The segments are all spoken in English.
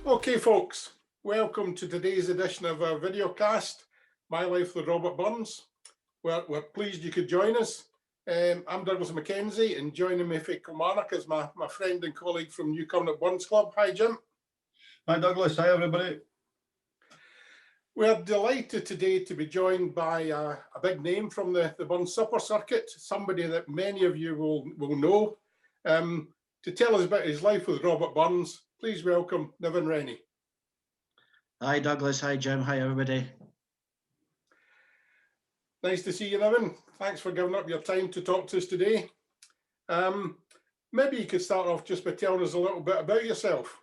Okay, folks, welcome to today's edition of our videocast, My Life with Robert Burns. We're pleased you could join us. I'm Douglas Mackenzie, and joining me for Kilmarnock is my friend and colleague from Newcombe Burns Club. Hi, Jim. Hi, Douglas. Hi, everybody. We're delighted today to be joined by a big name from the Burns Supper Circuit, somebody that many of you will know. To tell us about his life with Robert Burns, please welcome Niven Rennie. Hi, Douglas. Hi, Jim. Hi, everybody. Nice to see you, Niven. Thanks for giving up your time to talk to us today. Maybe you could start off just by telling us a little bit about yourself.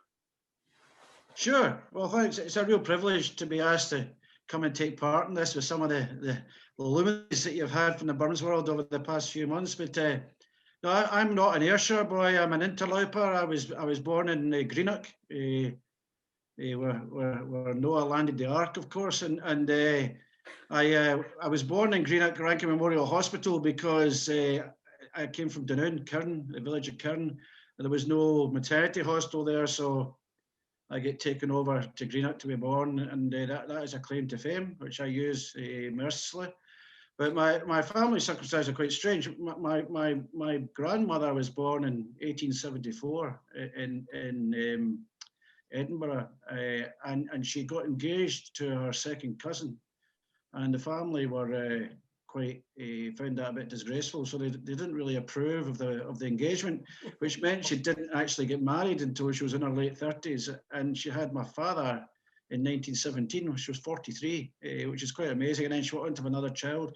Sure. Well, thanks. It's a real privilege to be asked to come and take part in this with some of the luminaries that you've had from the Burns world over the past few months. But no, I'm not an Ayrshire boy. I'm an interloper. I was born in Greenock, where Noah landed the Ark, of course, and I was born in Greenock Rankin Memorial Hospital because I came from Dunoon, Kirn, the village of Kirn, and there was no maternity hospital there, so I get taken over to Greenock to be born, and that is a claim to fame, which I use mercilessly. But my family circumstances are quite strange. My grandmother was born in 1874 in Edinburgh, and she got engaged to her second cousin, and the family were found that a bit disgraceful, so they didn't really approve of the engagement, which meant she didn't actually get married until she was in her late 30s, and she had my father in 1917 when she was 43, which is quite amazing, and then she went on to have another child,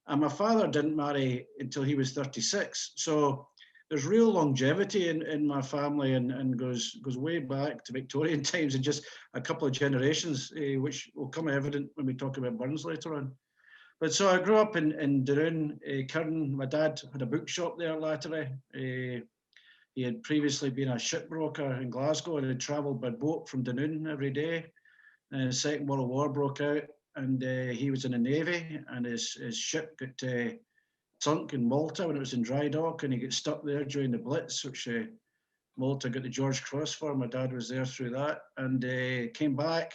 and my father didn't marry until he was 36, so there's real longevity in my family, and goes way back to Victorian times and just a couple of generations, which will come evident when we talk about Burns later on. But so I grew up in Dunoon, Kirn. My dad had a bookshop there latterly. He had previously been a shipbroker in Glasgow and had travelled by boat from Dunoon every day. And the Second World War broke out, and he was in the Navy, and his ship got sunk in Malta when it was in dry dock, and he got stuck there during the Blitz, which Malta got the George Cross for. My dad was there through that, and came back,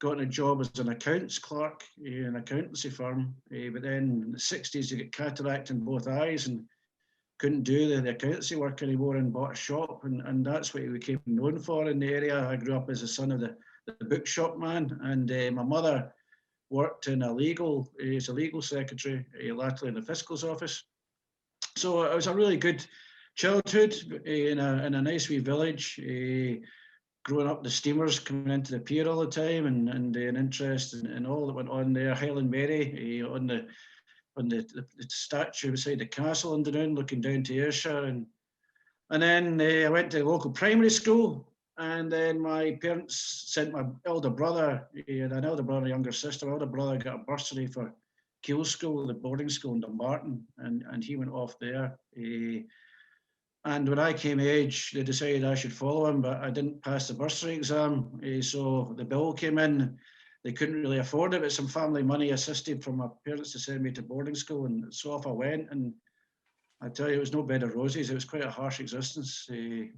got a job as an accounts clerk in an accountancy firm, but then in the 60s he got cataract in both eyes and couldn't do the accountancy work anymore and bought a shop, and that's what he became known for in the area. I grew up as a son of the bookshop man, and my mother worked in as a legal secretary, latterly in the fiscal's office. So it was a really good childhood in a nice wee village. Growing up, the steamers coming into the pier all the time, and an interest in all that went on there. Highland Mary on the statue beside the castle in Dunoon, looking down to Ayrshire, and then I went to the local primary school. And then my parents sent my elder brother, he had an elder brother, a younger sister. My elder brother got a bursary for Keele School, the boarding school in Dumbarton, and he went off there. And when I came of age, they decided I should follow him, but I didn't pass the bursary exam. So the bill came in. They couldn't really afford it, but some family money assisted from my parents to send me to boarding school. And so off I went. And I tell you, it was no bed of roses. It was quite a harsh existence. I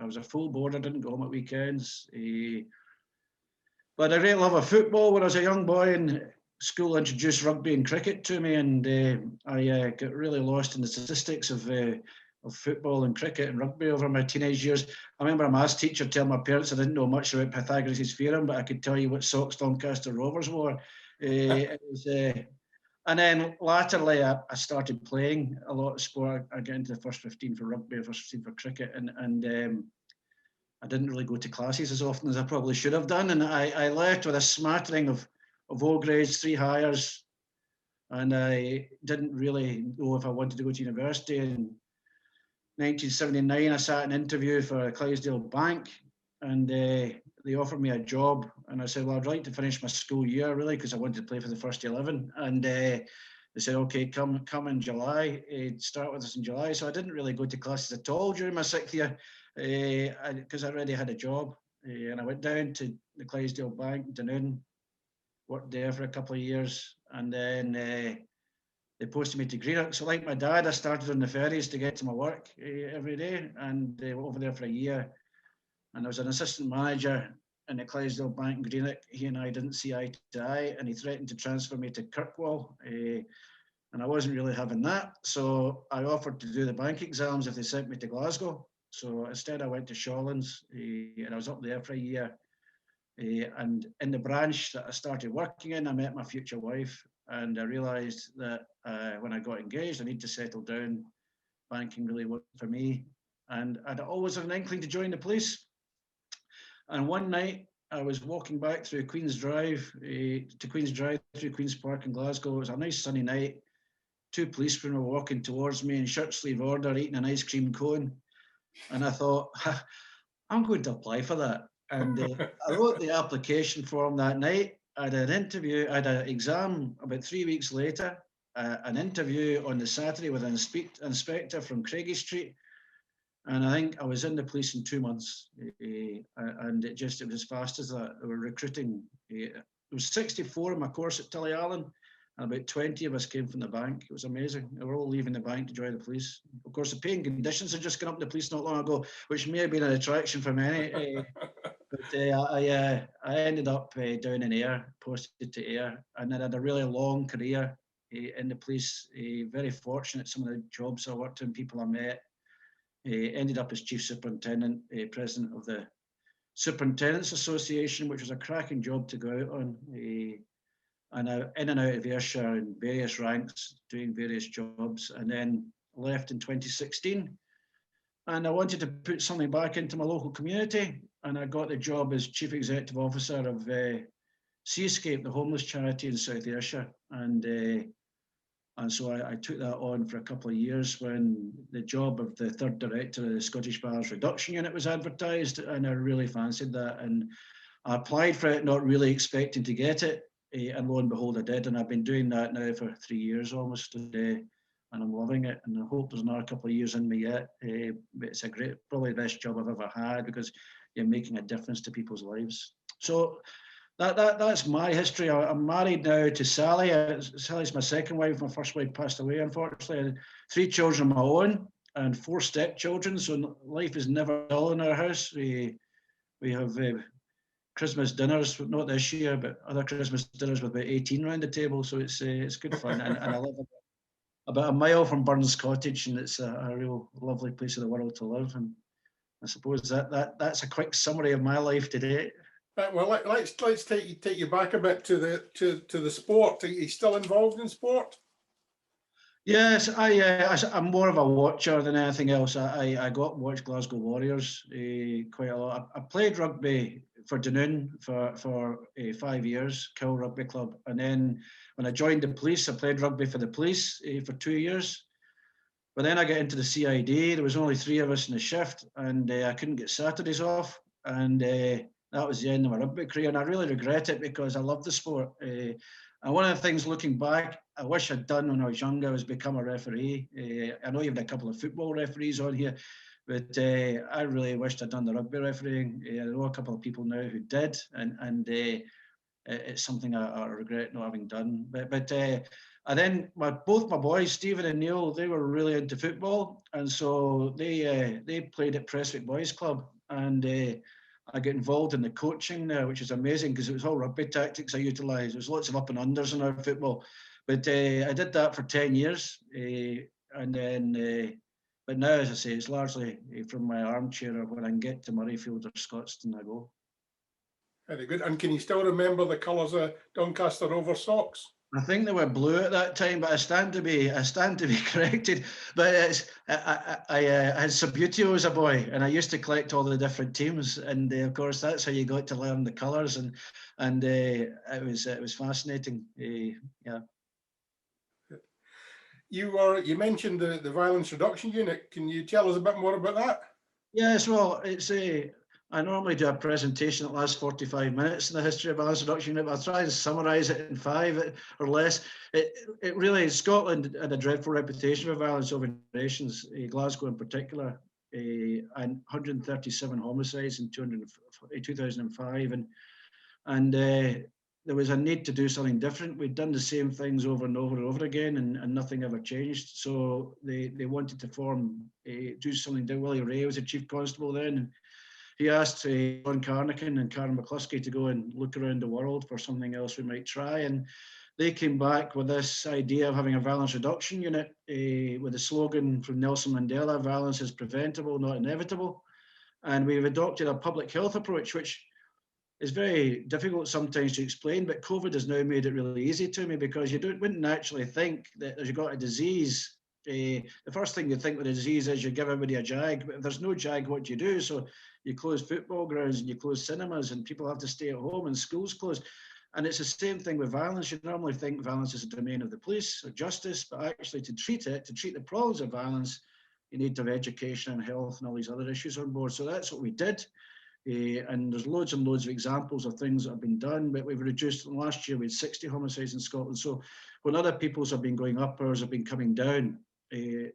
was a full boarder, didn't go home at weekends. But I great love of football. When I was a young boy, and school introduced rugby and cricket to me, and I got really lost in the statistics of football and cricket and rugby over my teenage years. I remember a maths teacher telling my parents I didn't know much about Pythagoras' theorem, but I could tell you what socks Doncaster Rovers wore. And then latterly, I started playing a lot of sport. I got into the first 15 for rugby, first 15 for cricket, and I didn't really go to classes as often as I probably should have done. And I left with a smattering of O grades, 3 hires, and I didn't really know if I wanted to go to university. In 1979, I sat an interview for Clydesdale Bank, and they offered me a job, and I said, well, I'd like to finish my school year, really, because I wanted to play for the first 11. And they said, okay, come in July, start with us in July. So I didn't really go to classes at all during my 6th year, because I already had a job. And I went down to the Clydesdale Bank, Dunoon, worked there for a couple of years, and then they posted me to Greenock. So like my dad, I started on the ferries to get to my work every day, and over there for a year. and I was an assistant manager in the Clydesdale Bank in Greenock. He and I didn't see eye to eye, and he threatened to transfer me to Kirkwall, and I wasn't really having that. So I offered to do the bank exams if they sent me to Glasgow. So instead I went to Shawlands, and I was up there for a year. And in the branch that I started working in, I met my future wife, and I realised that when I got engaged, I need to settle down. Banking really worked for me, and I'd always had an inkling to join the police. And one night I was walking back through Queen's Drive to Queen's Drive through Queen's Park in Glasgow. It was a nice sunny night. 2 policemen were walking towards me in shirt sleeve order, eating an ice cream cone. And I thought, I'm going to apply for that. And I wrote the application form that night. I had an interview, I had an exam about 3 weeks later, an interview on the Saturday with an inspector from Craigie Street. And I think I was in the police in 2 months. And it was as fast as that. They were recruiting. There was 64 in my course at Tullyallen, and about 20 of us came from the bank. It was amazing. They were all leaving the bank to join the police. Of course, the paying conditions had just gone up in the police not long ago, which may have been an attraction for many. But I ended up down in Ayr, posted to Ayr, and then had a really long career in the police. Very fortunate, some of the jobs I worked in, people I met. Ended up as chief superintendent, president of the Superintendents Association, which was a cracking job to go out on. And in and out of Ayrshire in various ranks, doing various jobs, and then left in 2016. And I wanted to put something back into my local community, and I got the job as chief executive officer of Seascape, the homeless charity in South Ayrshire. And so I took that on for a couple of years when the job of the third director of the Scottish Bars Reduction Unit was advertised, and I really fancied that. And I applied for it, not really expecting to get it, and lo and behold, I did. And I've been doing that now for 3 years almost, and I'm loving it. And I hope there's another couple of years in me yet. But it's a great, probably the best job I've ever had, because you're making a difference to people's lives. So that's my history. I'm married now to Sally. Sally's my second wife. My first wife passed away, unfortunately. I had 3 children of my own and 4 stepchildren. So life is never dull in our house. We have Christmas dinners, not this year, but other Christmas dinners with about 18 around the table. So it's good fun. And I live about a mile from Burns Cottage, and it's a real lovely place in the world to live. And I suppose that's a quick summary of my life today. Well, let's take you back a bit to the sport. Are you still involved in sport? Yes, I'm more of a watcher than anything else. I got to watch Glasgow Warriors quite a lot. I played rugby for Dunoon for 5 years, Kill Rugby Club, and then when I joined the police, I played rugby for the police for 2 years. But then I got into the CID. There was only 3 of us in the shift, and I couldn't get Saturdays off, and that was the end of my rugby career, and I really regret it because I love the sport. And one of the things looking back, I wish I'd done when I was younger was become a referee. I know you've had a couple of football referees on here, but I really wished I'd done the rugby refereeing. I know a couple of people now who did, and it's something I regret not having done. But and then both my boys, Stephen and Neil, they were really into football, and so they played at Prestwick Boys Club, and I get involved in the coaching now, which is amazing because it was all rugby tactics I utilised. There's lots of up and unders in our football, but I did that for 10 years, and then. But now, as I say, it's largely from my armchair, or when I can get to Murrayfield or Scotstoun, I go. Very good. And can you still remember the colours of Doncaster Rovers socks? I think they were blue at that time, but I stand to be corrected. But I had Subutio as a boy, and I used to collect all the different teams, and of course that's how you got to learn the colours, and it was fascinating. Yeah. You mentioned the Violence Reduction Unit. Can you tell us a bit more about that? Yes, well, I normally do a presentation that lasts 45 minutes in the history of Violence Reduction Unit, but I'll try and summarise it in 5 or less. It really, Scotland had a dreadful reputation for violence over generations, Glasgow in particular, and 137 homicides in 2005, and there was a need to do something different. We'd done the same things over and over and over again, and nothing ever changed. So they wanted to do something. Willie Ray was the chief constable then, he asked John Carnican and Karen McCluskey to go and look around the world for something else we might try. And they came back with this idea of having a violence reduction unit with the slogan from Nelson Mandela, violence is preventable, not inevitable. And we've adopted a public health approach, which is very difficult sometimes to explain, but COVID has now made it really easy to me, because you wouldn't naturally think that as you've got a disease, the first thing you think with a disease is you give everybody a jag, but if there's no jag, what do you do? So you close football grounds and you close cinemas and people have to stay at home and schools close. And it's the same thing with violence. You normally think violence is a domain of the police or justice, but actually to treat the problems of violence, you need to have education and health and all these other issues on board. So that's what we did. And there's loads and loads of examples of things that have been done, but we've reduced, last year we had 60 homicides in Scotland. So when other people's have been going up, ours have been coming down.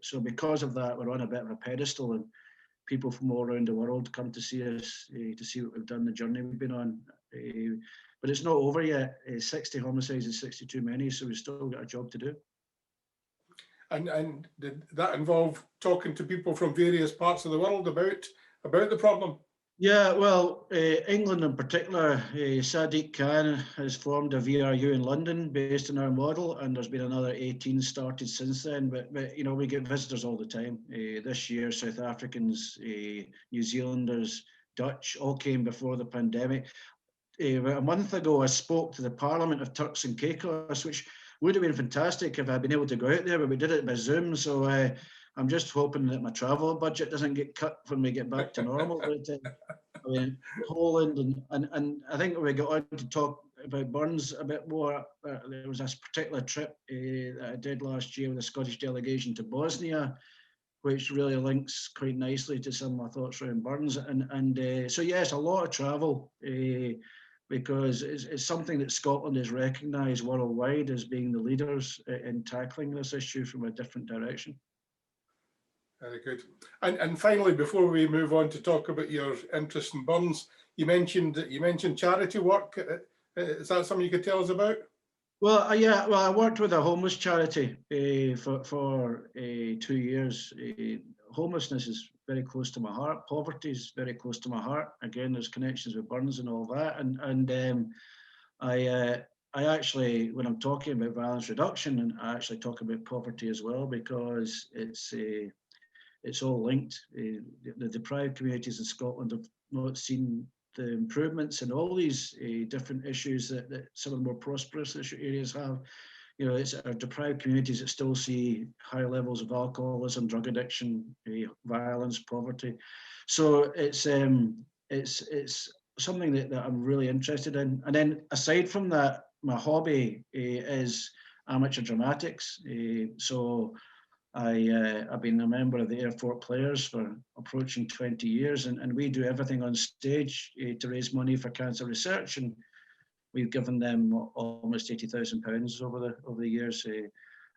So because of that, we're on a bit of a pedestal, and people from all around the world come to see us, to see what we've done, the journey we've been on. But it's not over yet. 60 homicides is 62 many, so we've still got a job to do. And did that involve talking to people from various parts of the world about the problem? Yeah, well, England in particular, Sadiq Khan has formed a VRU in London based on our model, and there's been another 18 started since then. But you know, we get visitors all the time. This year, South Africans, New Zealanders, Dutch, all came before the pandemic. About a month ago, I spoke to the Parliament of Turks and Caicos, which would have been fantastic if I'd been able to go out there, but we did it by Zoom. So I'm just hoping that my travel budget doesn't get cut when we get back to normal. But, I mean, Poland and I think we got on to talk about burns a bit more. There was this particular trip that I did last year with the Scottish delegation to Bosnia, which really links quite nicely to some of my thoughts around burns. And so yes, a lot of travel because it's something that Scotland is recognised worldwide as being the leaders in tackling this issue from a different direction. Very good. And finally, before we move on to talk about your interest in burns, you mentioned charity work. Is that something you could tell us about? Well, yeah. Well, I worked with a homeless charity for 2 years. Homelessness is very close to my heart. Poverty is very close to my heart. Again, there's connections with burns and all that. And I actually, when I'm talking about violence reduction, and I actually talk about poverty as well, because it's all linked. The deprived communities in Scotland have not seen the improvements in all these different issues that some of the more prosperous areas have. You know, it's our deprived communities that still see high levels of alcoholism, drug addiction, violence, poverty. So it's something that I'm really interested in. And then aside from that, my hobby is amateur dramatics. So I've been a member of the Airport Players for approaching 20 years, and we do everything on stage to raise money for cancer research, and we've given them almost £80,000 over the years.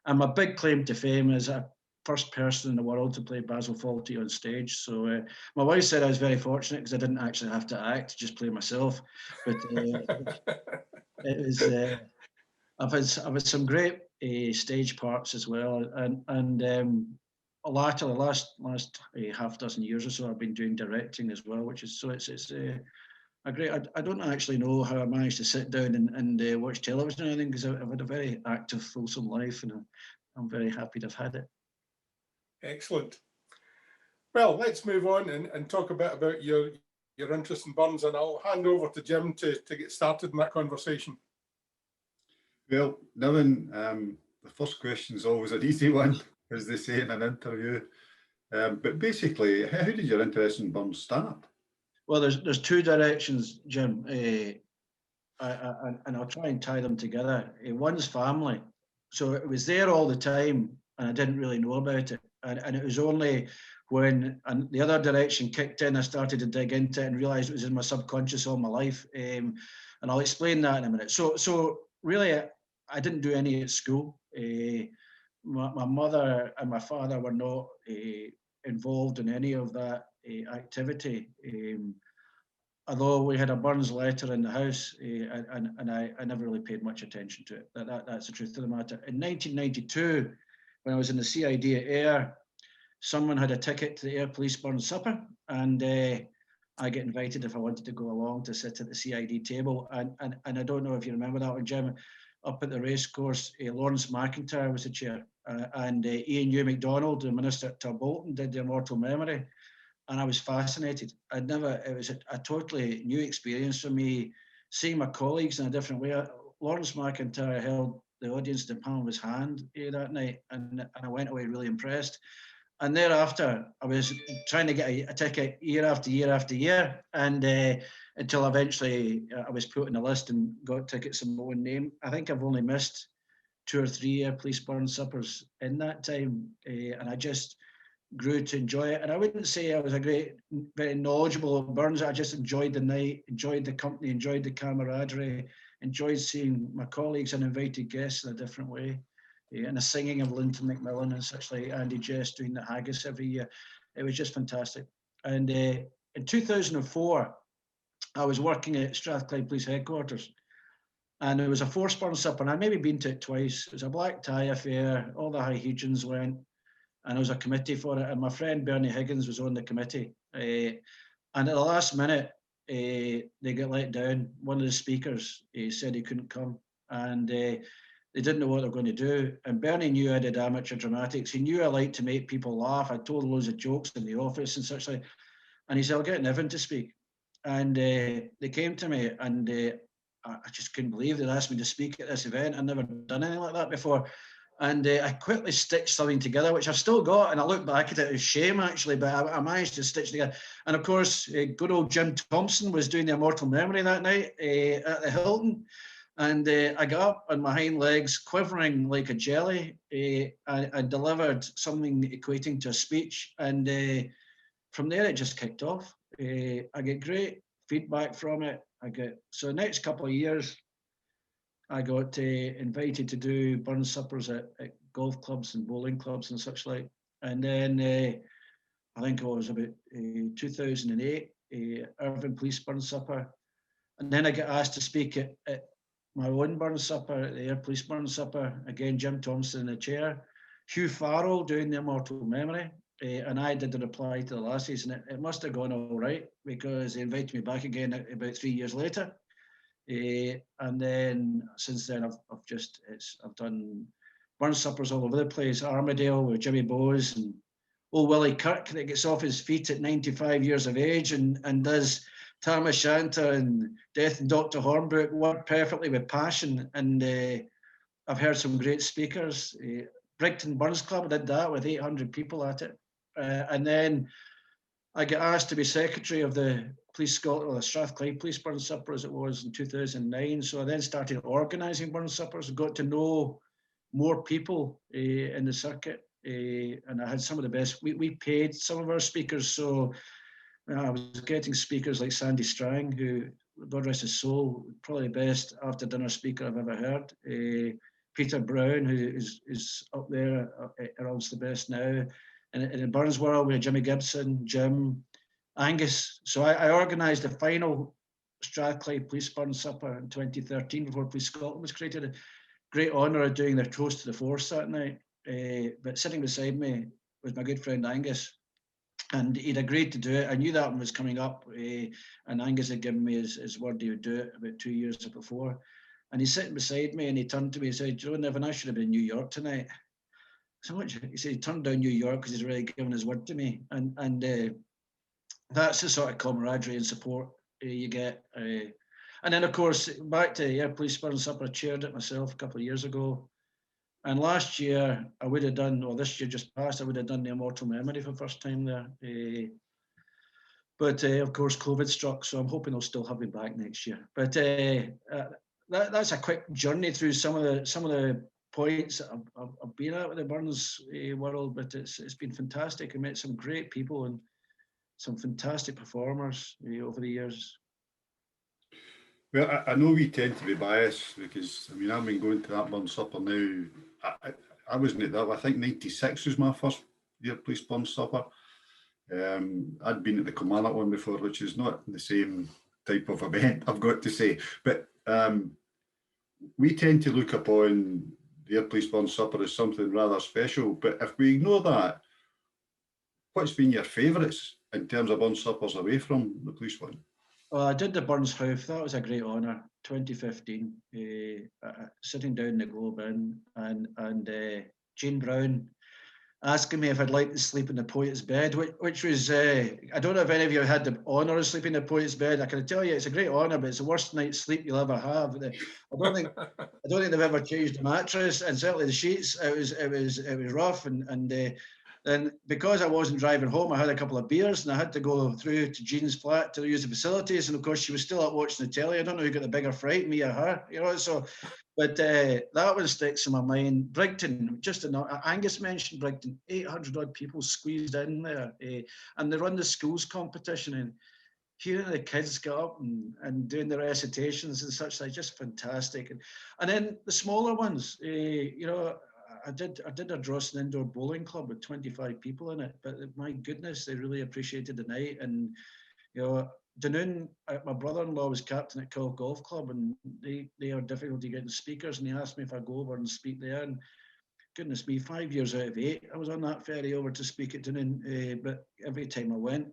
And my big claim to fame is a first person in the world to play Basil Fawlty on stage. So my wife said I was very fortunate because I didn't actually have to act, just play myself. But it was I've had some great stage parts as well, and the last half dozen years or so I've been doing directing as well, which is it's a great. I don't actually know how I managed to sit down and watch television or anything, because I've had a very active, fulsome life, and I'm very happy to have had it. Excellent. Well, let's move on and talk a bit about your interest in burns, and I'll hand over to Jim to get started in that conversation. Well, Niven, the first question is always an easy one, as they say in an interview. But basically, how did your interest in burns start? Well, there's two directions, Jim, and I'll try and tie them together. One's family. So it was there all the time, and I didn't really know about it. And it was only when the other direction kicked in, I started to dig into it and realised it was in my subconscious all my life. And I'll explain that in a minute. So really, I didn't do any at school. My mother and my father were not involved in any of that activity. Although we had a burns letter in the house, and I never really paid much attention to it. That's the truth of the matter. In 1992, when I was in the CID at Ayr, someone had a ticket to the Ayr Police Burns Supper, and I get invited if I wanted to go along to sit at the CID table. And I don't know if you remember that one, Jim, up at the race course, Lawrence McIntyre was the chair, and Ian Hugh MacDonald, the minister to Bolton, did the immortal memory. And I was fascinated. It was a totally new experience for me, seeing my colleagues in a different way. Lawrence McIntyre held the audience in the palm of his hand that night, and I went away really impressed. And thereafter, I was trying to get a ticket year after year after year, and until eventually I was put on the list and got tickets in my own name. I think I've only missed 2 or 3 police burn suppers in that time, and I just grew to enjoy it. And I wouldn't say I was very knowledgeable of burns. I just enjoyed the night, enjoyed the company, enjoyed the camaraderie, enjoyed seeing my colleagues and invited guests in a different way. And the singing of Linton McMillan and such, like Andy Jess doing the haggis every year. It was just fantastic. And in 2004, I was working at Strathclyde Police Headquarters, and it was a forced burn supper, and I'd maybe been to it twice. It was a black tie affair, all the high Hegians went, and there was a committee for it, and my friend Bernie Higgins was on the committee. And at the last minute, they got let down. One of the speakers said he couldn't come, and they didn't know what they were going to do. And Bernie knew I did amateur dramatics. He knew I liked to make people laugh. I told loads of jokes in the office and such like. And he said, I'll get Niven to speak. And they came to me, and I just couldn't believe they'd asked me to speak at this event. I'd never done anything like that before. And I quickly stitched something together, which I've still got. And I look back at it as shame, actually, but I managed to stitch together. And of course, good old Jim Thompson was doing the immortal memory that night at the Hilton. And I got up on my hind legs, quivering like a jelly. I delivered something equating to a speech. And from there, it just kicked off. I get great feedback from it. So the next couple of years, I got invited to do burn suppers at golf clubs and bowling clubs and such like. And then I think it was about 2008, Irvine Police burn supper. And then I got asked to speak at my own burn supper, at the Air Police burn supper. Again, Jim Thompson in the chair, Hugh Farrell doing the immortal memory. And I did the reply to the lassies, and it must have gone all right, because they invited me back again about 3 years later. And then since then, I've done burn suppers all over the place. Armadale with Jimmy Bowes, and old Willie Kirk that gets off his feet at 95 years of age and does Tam O'Shanter and Death and Dr. Hornbrook, work perfectly with passion. And I've heard some great speakers. Brigton Burns Club, I did that with 800 people at it. And then I got asked to be secretary of the Police Scotland, or the Strathclyde Police Burn Supper as it was in 2009. So I then started organising burn suppers, got to know more people in the circuit. And I had some of the best. We paid some of our speakers. So I was getting speakers like Sandy Strang, who, God rest his soul, probably the best after dinner speaker I've ever heard. Peter Brown, who is up there, around the best now. And in the Burns world, we had Jimmy Gibson, Jim, Angus. So I organised the final Strathclyde Police Burn Supper in 2013 before Police Scotland was created. A great honour of doing their toast to the force that night. But sitting beside me was my good friend Angus, and he'd agreed to do it. I knew that one was coming up, and Angus had given me his word he would do it about 2 years before. And he's sitting beside me, and he turned to me and said, "Joe, Niven, I should have been in New York tonight." So much. He said he turned down New York because he's really given his word to me, and that's the sort of camaraderie and support you get. And then, of course, back to Air Police Burn Supper, I chaired it myself a couple of years ago. And last year, I would have done, or this year just passed, I would have done the immortal memory for the first time there. But of course, COVID struck, so I'm hoping they'll still have me back next year. But that's a quick journey through some of the points that I've been at with the Burns world, but it's been fantastic. I met some great people and some fantastic performers over the years. Well, I know we tend to be biased because, I mean, I've been going to that burn supper now. I wasn't at that. I think 96 was my first Air Police burn supper. I'd been at the Kilmarnock one before, which is not the same type of event, I've got to say. But we tend to look upon the Air Police burn supper as something rather special. But if we ignore that, what's been your favourites in terms of burn suppers away from the police one? Well, I did the Burns Hoof. That was a great honour. 2015, sitting down in the Globe Inn, and Jane Brown asking me if I'd like to sleep in the poet's bed, which was, I don't know if any of you had the honour of sleeping in the poet's bed. I can tell you it's a great honour, but it's the worst night's sleep you'll ever have. I don't think they've ever changed the mattress, and certainly the sheets. It was rough, and then because I wasn't driving home, I had a couple of beers, and I had to go through to Jean's flat to use the facilities, and of course she was still up watching the telly. I don't know who got the bigger fright, me or her, you know. So. But that one sticks in my mind. Brigton, Angus mentioned Brigton, 800 odd people squeezed in there, and they run the schools competition, and hearing the kids get up and doing the recitations and such, like, just fantastic. And then the smaller ones, you know, I did a Drossen indoor bowling club with 25 people in it, but my goodness, they really appreciated the night. And you know, Dunoon, my brother-in-law was captain at Kill Golf Club, and they had difficulty getting speakers, and he asked me if I'd go over and speak there. And goodness me, 5 years out of 8, I was on that ferry over to speak at Dunoon. But every time I went,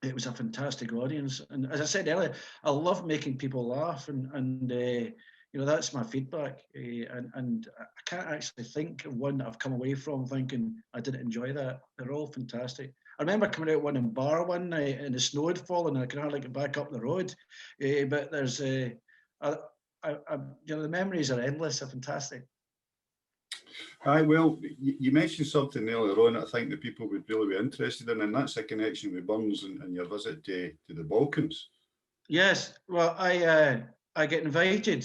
it was a fantastic audience. And as I said earlier, I love making people laugh, and you know, that's my feedback. And I can't actually think of one that I've come away from thinking I didn't enjoy that. They're all fantastic. I remember coming out one in Bar one night and the snow had fallen and I could hardly get back up the road. But there's you know, the memories are endless. They're fantastic. Aye, well, you mentioned something earlier on that I think that people would really be interested in, and that's a connection with Burns and your visit to the Balkans. Yes, well, I get invited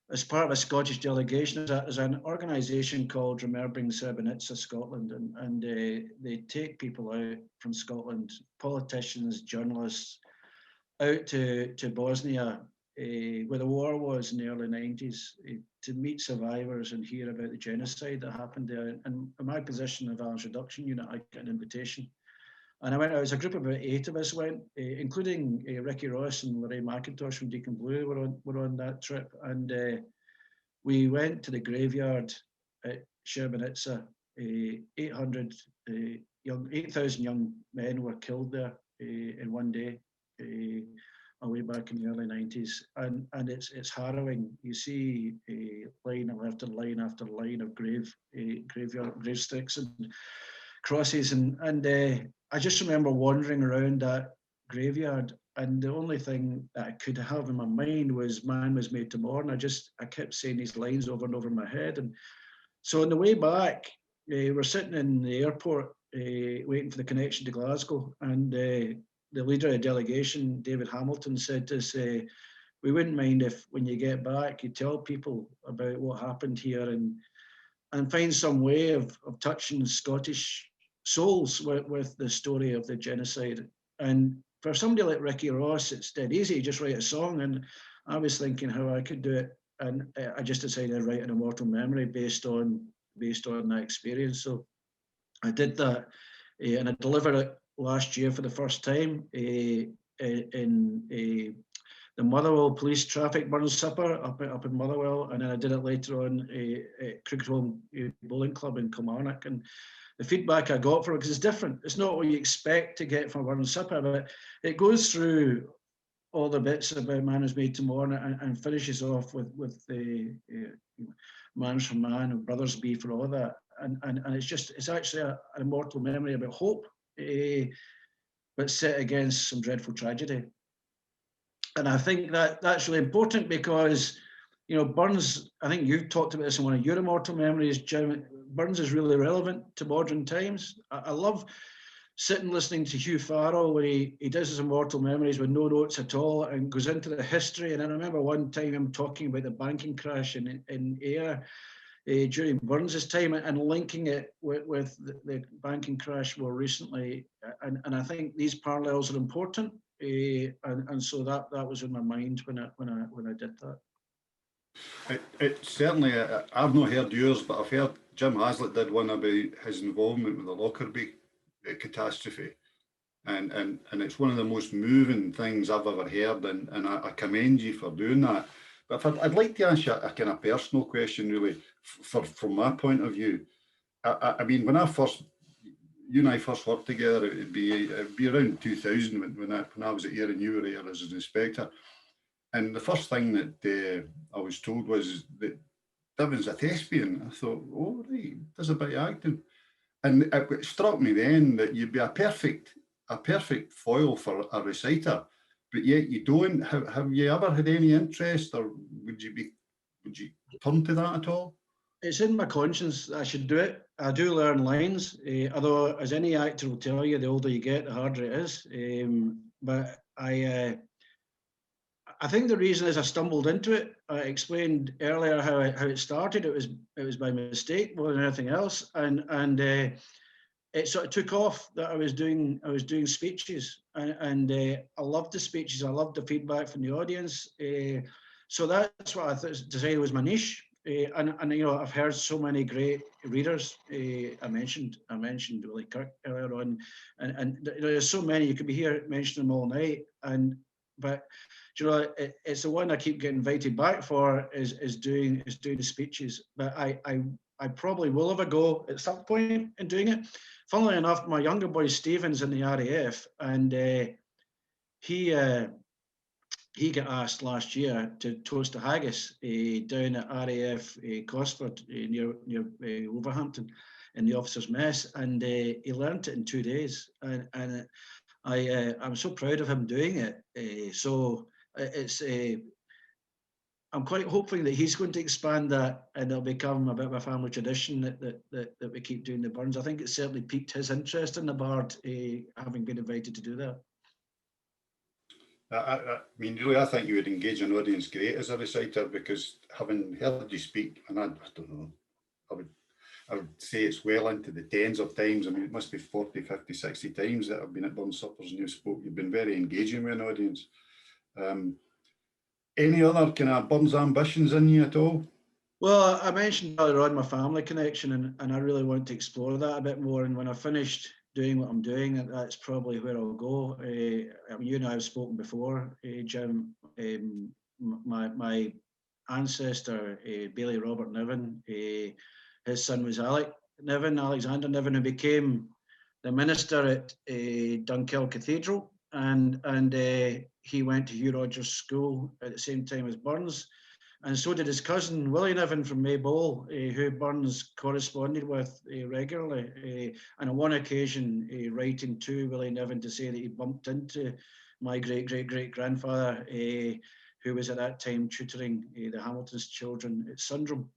as part of a Scottish delegation. There's an organisation called Remembering Srebrenica Scotland, and they take people out from Scotland, politicians, journalists, out to Bosnia, where the war was in the early 90s, to meet survivors and hear about the genocide that happened there. And in my position of Violence Reduction Unit, I got an invitation. And I went out, as a group of about 8 of us went, including Ricky Ross and Lorraine McIntosh from Deacon Blue were on that trip. And we went to the graveyard at Srebrenica. 8,000 young men were killed there in one day, way back in the early 90s. And it's harrowing. You see line after line after line of graveyard gravesticks and crosses, and I just remember wandering around that graveyard, and the only thing that I could have in my mind was "Man was made to mourn." I kept saying these lines over and over in my head. And so on the way back, we're sitting in the airport waiting for the connection to Glasgow, and the leader of the delegation, David Hamilton, said to us, we wouldn't mind if when you get back you tell people about what happened here and find some way of touching Scottish souls with the story of the genocide. And for somebody like Ricky Ross, it's dead easy, just write a song. And I was thinking how I could do it, and I just decided to write an immortal memory based on that experience. So I did that, and I delivered it last year for the first time in the Motherwell Police Traffic Burn Supper up in Motherwell, and then I did it later on at Cricket Home Bowling Club in Kilmarnock. And the feedback I got from it, because it's different, it's not what you expect to get from a burn supper, but it goes through all the bits about Man is made to mourn and finishes off with the man's for man and brothers be for all that. And it's actually an immortal memory about hope, but set against some dreadful tragedy. And I think that's really important because, you know, Burns, I think you've talked about this in one of your immortal memories, Jim. Burns is really relevant to modern times. I love sitting listening to Hugh Farrell when he does his immortal memories with no notes at all and goes into the history. And I remember one time him talking about the banking crash in Ayr during Burns' time and linking it with the banking crash more recently. And I think these parallels are important. And so that was in my mind when I did that. It certainly, I've not heard yours, but I've heard Jim Haslett did one about his involvement with the Lockerbie catastrophe, and it's one of the most moving things I've ever heard, and I commend you for doing that. But if I'd like to ask you a kind of personal question, really, from my point of view. I mean, when I first you and I first worked together, it'd be around 2000 when I was at Ayr and you were here as an inspector. And the first thing that I was told was that Niven's a thespian. I thought, oh, right, does a bit of acting. And it struck me then that you'd be a perfect foil for a reciter, but yet you don't. Have you ever had any interest, or would you turn to that at all? It's in my conscience that I should do it. I do learn lines, although, as any actor will tell you, the older you get, the harder it is. But I think the reason is I stumbled into it. I explained earlier how it started. It was by mistake more than anything else, and it sort of took off that I was doing speeches, and I loved the speeches. I loved the feedback from the audience. So that's what I decided was my niche. And you know, I've heard so many great readers. I mentioned Willie Kirk earlier on, and there's so many. You could be here mentioning them all night. But you know, it's the one I keep getting invited back for is doing the speeches. But I probably will have a go at some point in doing it. Funnily enough, my younger boy Stephen's in the RAF, and he got asked last year to toast a haggis down at RAF Cosford near Wolverhampton in the officers' mess, and he learnt it in 2 days, and I'm so proud of him doing it. So it's I'm quite hoping that he's going to expand that, and it'll become a bit of a family tradition that we keep doing the Burns. I think it certainly piqued his interest in the Bard, having been invited to do that. I mean, really, I think you would engage an audience great as a reciter, because having heard you speak, and I don't know, I would say it's well into the tens of times. I mean, it must be 40, 50, 60 times that I've been at Burns Suppers and you've spoke. You've been very engaging with an audience. Any other kind of Burns ambitions in you at all? Well, I mentioned earlier on my family connection, and I really want to explore that a bit more. And when I've finished doing what I'm doing, that's probably where I'll go. I mean, you and I have spoken before, Jim. My ancestor, Bailey Robert Niven, his son was Alexander Niven, who became the minister at Dunkeld Cathedral, and he went to Hugh Rogers School at the same time as Burns. And so did his cousin, Willie Niven from Maybole, who Burns corresponded with regularly. And on one occasion, writing to Willie Niven to say that he bumped into my great-great-great-grandfather, who was at that time tutoring the Hamilton's children at Sundrum.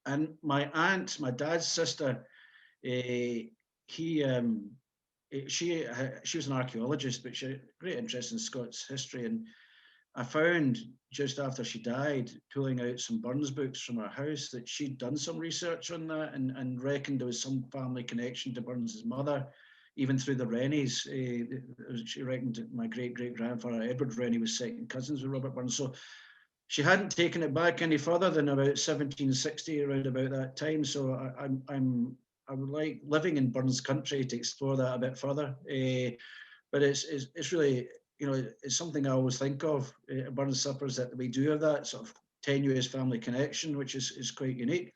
And my aunt, my dad's sister, she was an archaeologist, but she had great interest in Scots history. And I found just after she died, pulling out some Burns books from her house, that she'd done some research on that and reckoned there was some family connection to Burns's mother, even through the Rennies. She reckoned that my great-great-grandfather, Edward Rennie, was second cousins with Robert Burns. So she hadn't taken it back any further than about 1760, around about that time. So I would like, living in Burns country, to explore that a bit further. But it's really, you know, it's something I always think of at Burns Suppers, that we do have that sort of tenuous family connection, which is quite unique.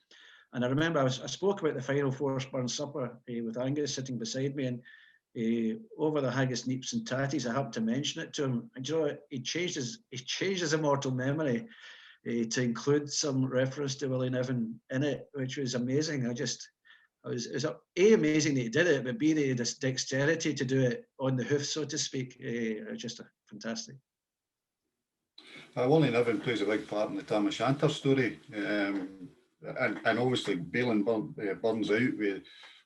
And I remember I spoke about the Final Force Burns Supper with Angus sitting beside me, and over the haggis, neeps and tatties, I happened to mention it to him. And you know, he changed his immortal memory to include some reference to Willie Niven in it, which was amazing. It was A, amazing that he did it, but B, the dexterity to do it on the hoof, so to speak, just fantastic. Willie Niven plays a big part in the Tam O'Shanter story, and obviously bailing Burns out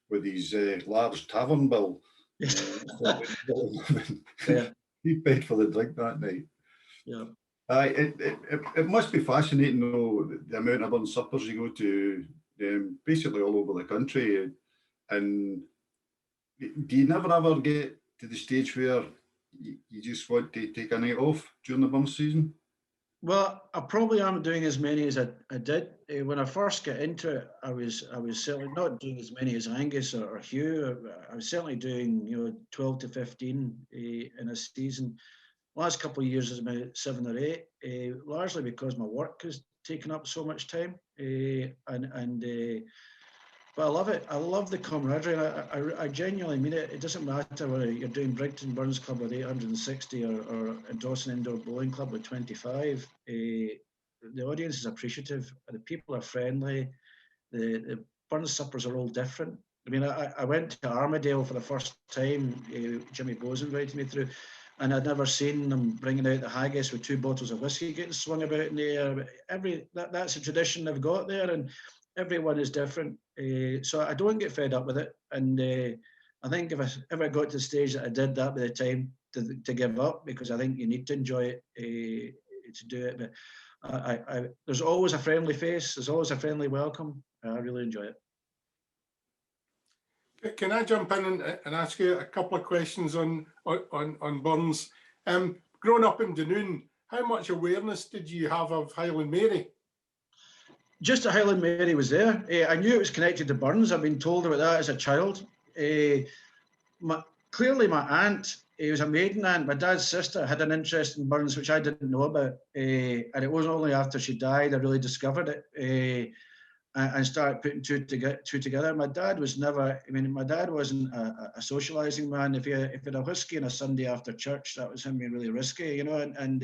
with his large tavern bill. Yeah. He paid for the drink that night. Yeah. It must be fascinating, though, the amount of Burns Suppers you go to, basically all over the country. And do you never ever get to the stage where you just want to take a night off during the Burns season? Well, I probably am doing as many as I did. When I first got into it, I was certainly not doing as many as Angus or Hugh. I was certainly doing 12 to 15 in a season. Last couple of years is about 7 or 8, largely because my work has taken up so much time. And But I love it. I love the camaraderie. And I genuinely mean it. It doesn't matter whether you're doing Brighton Burns Club with 860 or Dawson Indoor Bowling Club with 25. The audience is appreciative. The people are friendly. The Burns suppers are all different. I mean, I went to Armadale for the first time. Jimmy Bowes invited me through, and I'd never seen them bringing out the haggis with 2 bottles of whiskey getting swung about in the air. That's a tradition they've got there, and everyone is different. So I don't get fed up with it. And I think if I ever got to the stage that I did that by the time to give up, because I think you need to enjoy it to do it. But there's always a friendly face. There's always a friendly welcome. I really enjoy it. Can I jump in and ask you a couple of questions on Burns? Growing up in Dunoon, how much awareness did you have of Highland Mary? Just that Highland Mary was there. I knew it was connected to Burns. I've been told about that as a child. Clearly, my aunt, it was a maiden aunt, my dad's sister, had an interest in Burns, which I didn't know about. And it wasn't only after she died I really discovered it and started putting two together. My dad was never, I mean, my dad wasn't a socialising man. If he had a whiskey on a Sunday after church, that was him being really risky, you know. And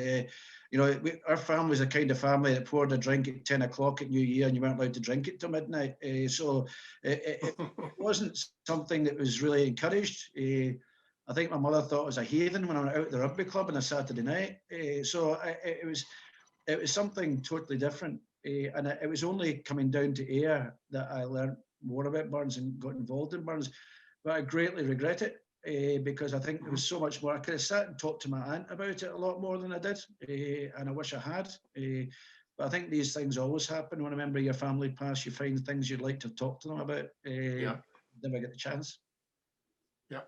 you know, our family was the kind of family that poured a drink at 10 o'clock at New Year and you weren't allowed to drink it till midnight. So it wasn't something that was really encouraged. I think my mother thought I was a heathen when I went out at the rugby club on a Saturday night. So it was something totally different. And it was only coming down to Ayr that I learned more about Burns and got involved in Burns. But I greatly regret it because I think there was so much more. I could have sat and talked to my aunt about it a lot more than I did, and I wish I had. But I think these things always happen. When a member of your family pass, you find things you'd like to talk to them about. Never get the chance. Yeah.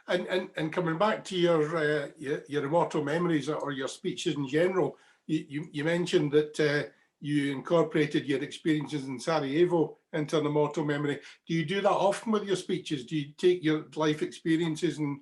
And coming back to your immortal memories or your speeches in general, you mentioned that you incorporated your experiences in Sarajevo into an immortal memory. Do you do that often with your speeches? Do you take your life experiences and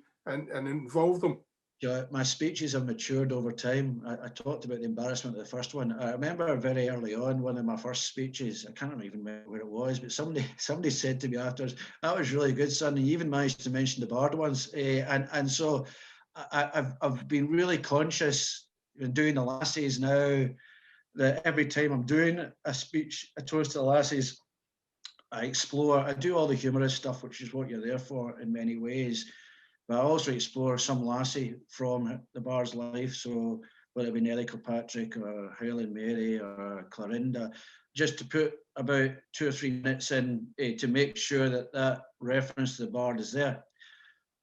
involve them? Yeah, my speeches have matured over time. I talked about the embarrassment of the first one. I remember very early on, one of my first speeches, I can't even remember where it was, but somebody said to me afterwards, "That was really good, son. And you even managed to mention the Bard ones." And so I've been really conscious in doing the lassies now, that every time I'm doing a speech, a toast to the lassies, I explore, I do all the humorous stuff, which is what you're there for in many ways, but I also explore some lassie from the Bard's life. So whether it be Nellie Kilpatrick or Highland Mary or Clarinda, just to put about 2 or 3 minutes in to make sure that reference to the Bard is there.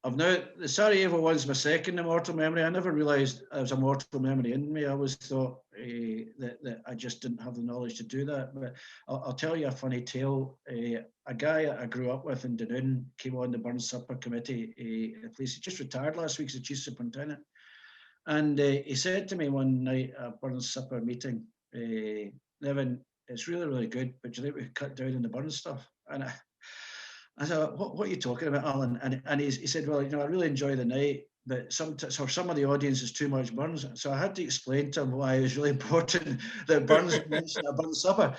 The Sarajevo one's my second immortal memory. I never realised there was a mortal memory in me. I always thought that I just didn't have the knowledge to do that. But I'll tell you a funny tale. A guy I grew up with in Dunoon came on the Burns Supper Committee. The police, he just retired last week as the chief superintendent. And he said to me one night at a Burns Supper meeting, "Niven, it's really, really good, but do you think we could cut down on the Burns stuff?" And I said, what are you talking about, Alan? And he said, "Well, you know, I really enjoy the night, but for some of the audience is too much Burns." So I had to explain to him why it was really important that Burns mentioned a Burns Supper.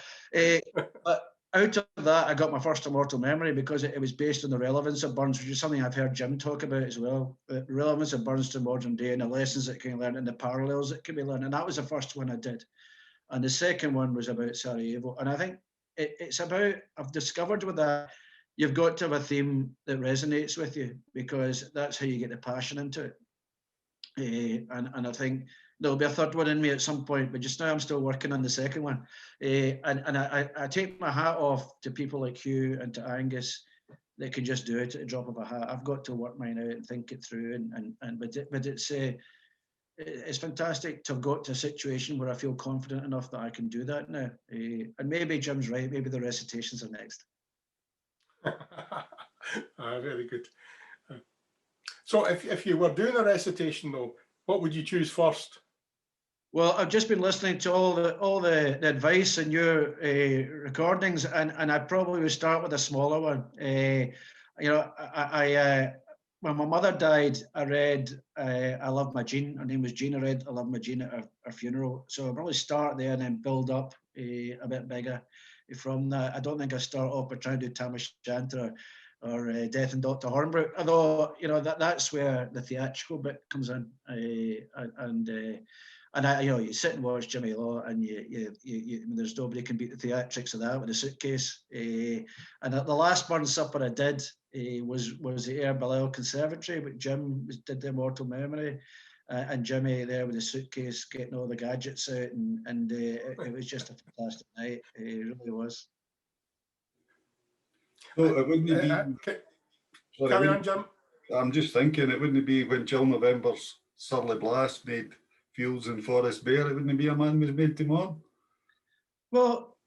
But out of that, I got my first immortal memory because it was based on the relevance of Burns, which is something I've heard Jim talk about as well. The relevance of Burns to modern day and the lessons that can be learned and the parallels that can be learned. And that was the first one I did. And the second one was about Sarajevo. And I think it's about, I've discovered with that, you've got to have a theme that resonates with you because that's how you get the passion into it. And I think there'll be a third one in me at some point, but just now I'm still working on the second one. And I take my hat off to people like Hugh and to Angus that can just do it at a drop of a hat. I've got to work mine out and think it through. But it's fantastic to have got to a situation where I feel confident enough that I can do that now. And maybe Jim's right. Maybe the recitations are next. Very good. So if you were doing a recitation though, what would you choose first? Well, I've just been listening to all the advice in your recordings, and I probably would start with a smaller one. You know, I when my mother died, I read I Love My Jean. Her name was Jean. I read I Love My Jean at her funeral. So I'll probably start there and then build up a bit bigger. from that. I don't think I start off by trying to do Tam O'Shanter or Death and Dr. Hornbrook, although, you know, that's where the theatrical bit comes in. And I, you know, you sit and watch Jimmy Law, and there's nobody can beat the theatrics of that with a suitcase. And the last Burn Supper I did was the Air Bilal Conservatory, but Jim did the Immortal Memory, and Jimmy there with the suitcase getting all the gadgets out, and it was just a fantastic night. It really was. So it wouldn't be. Sorry, Carry on, Jim. I'm just thinking it wouldn't be when Jill November's Surly Blast made Fields and Forest Bare. It wouldn't be a man was made to mourn. Well,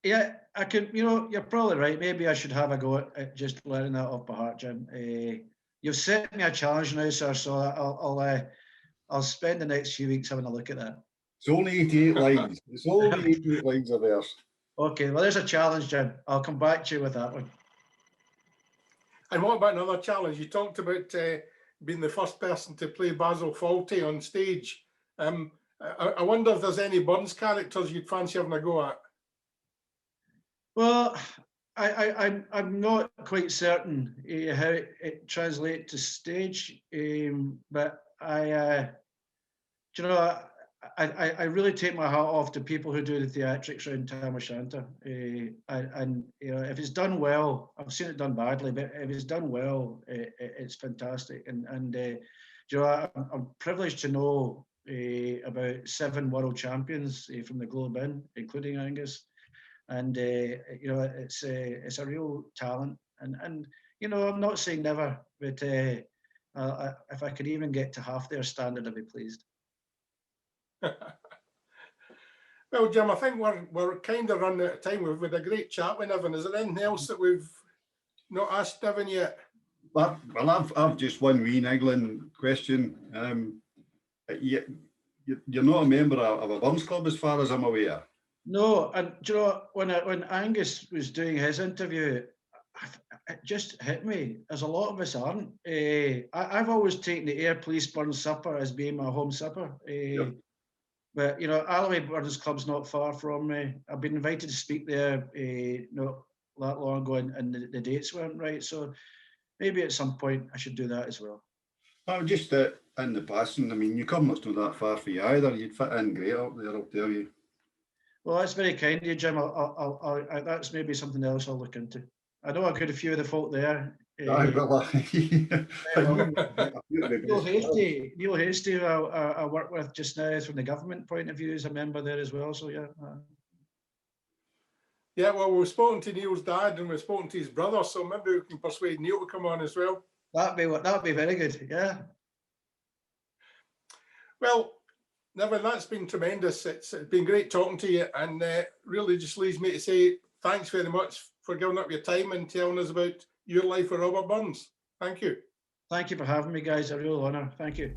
yeah, I can. You know, you're probably right. Maybe I should have a go at just learning that off by heart, Jim. You've set me a challenge now, sir. So I'll spend the next few weeks having a look at that. It's only 88 lines. It's only 88 lines of verse. Okay, well, there's a challenge, Jim. I'll come back to you with that one. And what about another challenge? You talked about being the first person to play Basil Fawlty on stage. I wonder if there's any Burns characters you'd fancy having a go at. Well, I'm not quite certain how it translates to stage, but I really take my hat off to people who do the theatrics around Tam O'Shanter. And you know, if it's done well, I've seen it done badly, but if it's done well, it's fantastic. And you know, I'm privileged to know about 7 world champions from the Globe Inn, including Angus. And you know, it's a real talent. And you know, I'm not saying never, but if I could even get to half their standard, I'd be pleased. Well, Jim, I think we're kind of running out of time. We've had a great chat with Niven. Is there anything else that we've not asked Niven yet? Well, I've just one wee niggling question. You're not a member of a Burns club, as far as I'm aware. No, and do you know, when Angus was doing his interview, it just hit me. As a lot of us aren't. I've always taken the Air Police Burns Supper as being my home supper. Yep. But you know, Alloway Burns Club's not far from me. I've been invited to speak there not that long ago, and the dates weren't right. So maybe at some point I should do that as well. Oh, just in the passing. I mean, you come not that far for you either. You'd fit in great up there, I'll tell you. Well, that's very kind of you, Jim. That's maybe something else I'll look into. I know I've got a few of the folk there. Neil Hasty, who I work with just now from the government point of view, is a member there as well. So yeah. Yeah, well, we've spoken to Neil's dad and we've spoken to his brother, so maybe we can persuade Neil to come on as well. That'd be very good. Yeah. Well, Niven, that's been tremendous. It's been great talking to you, and really just leaves me to say thanks very much for giving up your time and telling us about your life with Robert Burns. Thank you. Thank you for having me, guys. A real honour. Thank you.